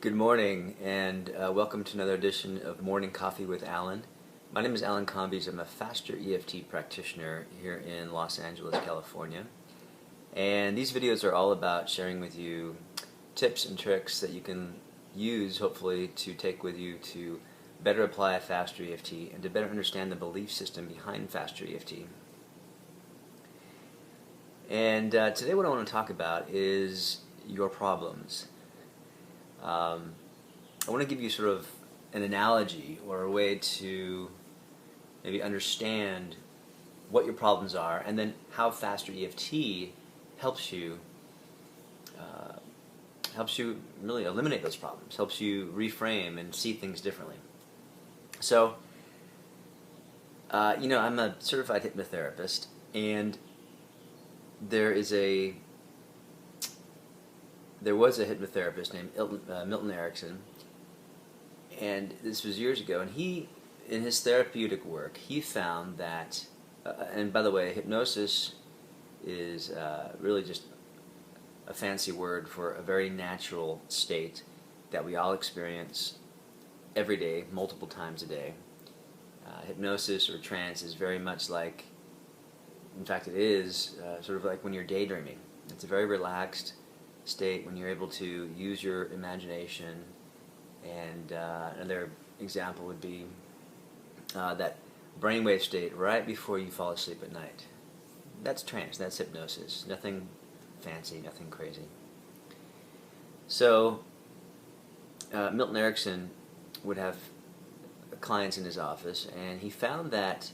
Good morning, and welcome to another edition of Morning Coffee with Alan. My name is Alan Combies. I'm a FasterEFT practitioner here in Los Angeles, California. And these videos are all about sharing with you tips and tricks that you can use, hopefully, to take with you to better apply FasterEFT and to better understand the belief system behind FasterEFT. And today what I want to talk about is your problems. I want to give you sort of an analogy or a way to maybe understand what your problems are and then how FasterEFT helps you really eliminate those problems, helps you reframe and see things differently. So, I'm a certified hypnotherapist, and there was a hypnotherapist named Milton Erickson, and this was years ago, and he, in his therapeutic work, he found that, and by the way, hypnosis is really just a fancy word for a very natural state that we all experience every day, multiple times a day. Hypnosis or trance is very much like, in fact it is, sort of like when you're daydreaming. It's a very relaxed state when you're able to use your imagination, and another example would be that brainwave state right before you fall asleep at night. That's trance, that's hypnosis. Nothing fancy, nothing crazy. So Milton Erickson would have clients in his office, and he found that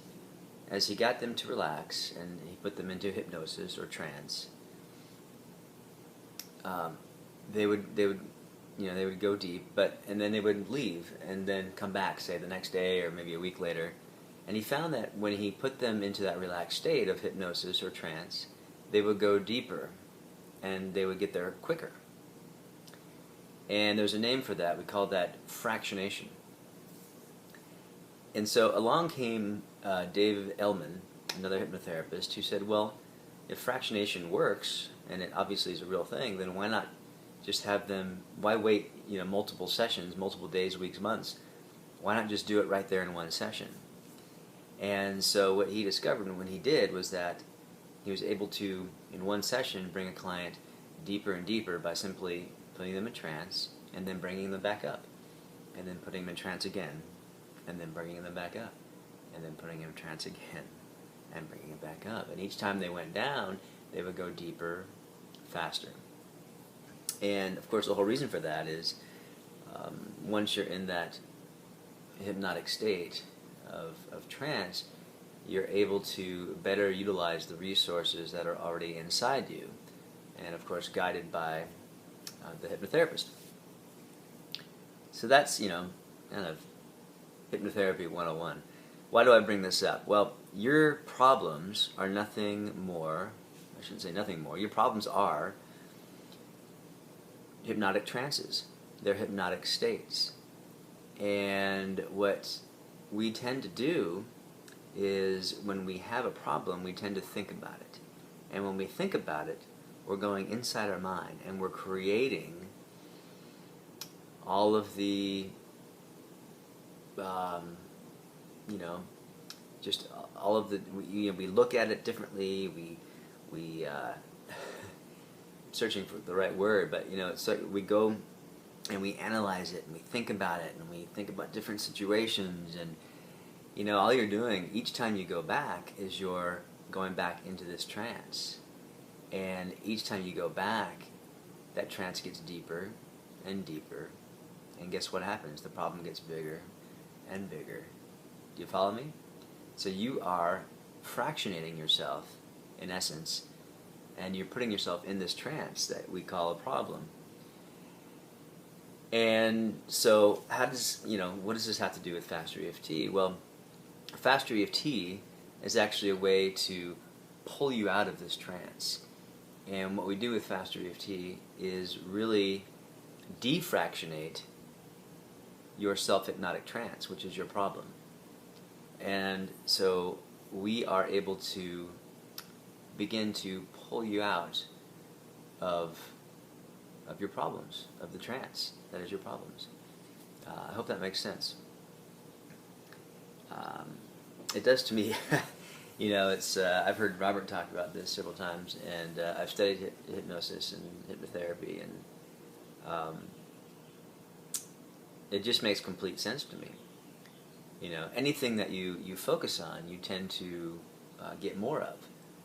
as he got them to relax and he put them into hypnosis or trance, they would go deep, and then they would leave and then come back, say the next day or maybe a week later. And he found that when he put them into that relaxed state of hypnosis or trance, they would go deeper and they would get there quicker. And there's a name for that. We call that fractionation. And so along came Dave Ellman, another hypnotherapist, who said, well, if fractionation works, and it obviously is a real thing, then why not just have them, why wait multiple sessions, multiple days, weeks, months? Why not just do it right there in one session? And so what he discovered when he did was that he was able to, in one session, bring a client deeper and deeper by simply putting them in trance and then bringing them back up, and then putting them in trance again, and then bringing them back up, and then putting them in trance again, and bringing them back up. And each time they went down, they would go deeper, faster. And of course the whole reason for that is once you're in that hypnotic state of trance, you're able to better utilize the resources that are already inside you, and of course guided by the hypnotherapist. So that's, kind of hypnotherapy 101. Why do I bring this up? Well, your problems are nothing more, I shouldn't say nothing more, your problems are hypnotic trances. They're hypnotic states. And what we tend to do is when we have a problem, we tend to think about it. And when we think about it, we're going inside our mind and we're creating all of the just all of the, we look at it differently, we searching for the right word, but it's like we go and we analyze it and we think about it and we think about different situations, and all you're doing each time you go back is you're going back into this trance, and each time you go back, that trance gets deeper and deeper, and guess what happens? The problem gets bigger and bigger. Do you follow me? So you are fractionating yourself, in essence, and you're putting yourself in this trance that we call a problem. And so what does this have to do with FasterEFT? Well, FasterEFT is actually a way to pull you out of this trance. And what we do with FasterEFT is really defractionate your self-hypnotic trance, which is your problem. And so we are able to begin to pull you out of your problems, of the trance that is your problems. I hope that makes sense. It does to me. It's I've heard Robert talk about this several times, and I've studied hypnosis and hypnotherapy, and it just makes complete sense to me. Anything that you focus on, you tend to get more of,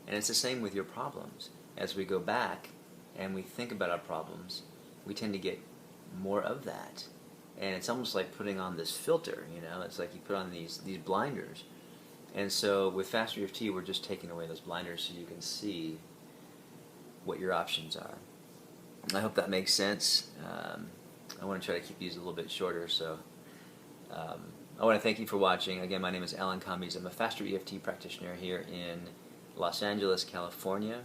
and it's the same with your problems. As we go back and we think about our problems, we tend to get more of that, and it's almost like putting on this filter. It's like you put on these blinders. And so with FasterEFT, we're just taking away those blinders so you can see what your options are. I hope that makes sense. I want to try to keep these a little bit shorter, so I want to thank you for watching. Again, my name is Alan Combies. I'm a FasterEFT practitioner here in Los Angeles, California.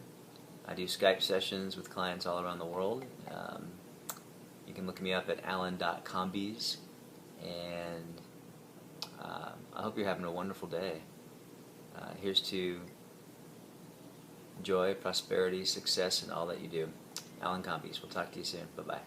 I do Skype sessions with clients all around the world. You can look me up at alan.combies, and I hope you're having a wonderful day. Here's to joy, prosperity, success, and all that you do. Alan Combies. We'll talk to you soon. Bye-bye.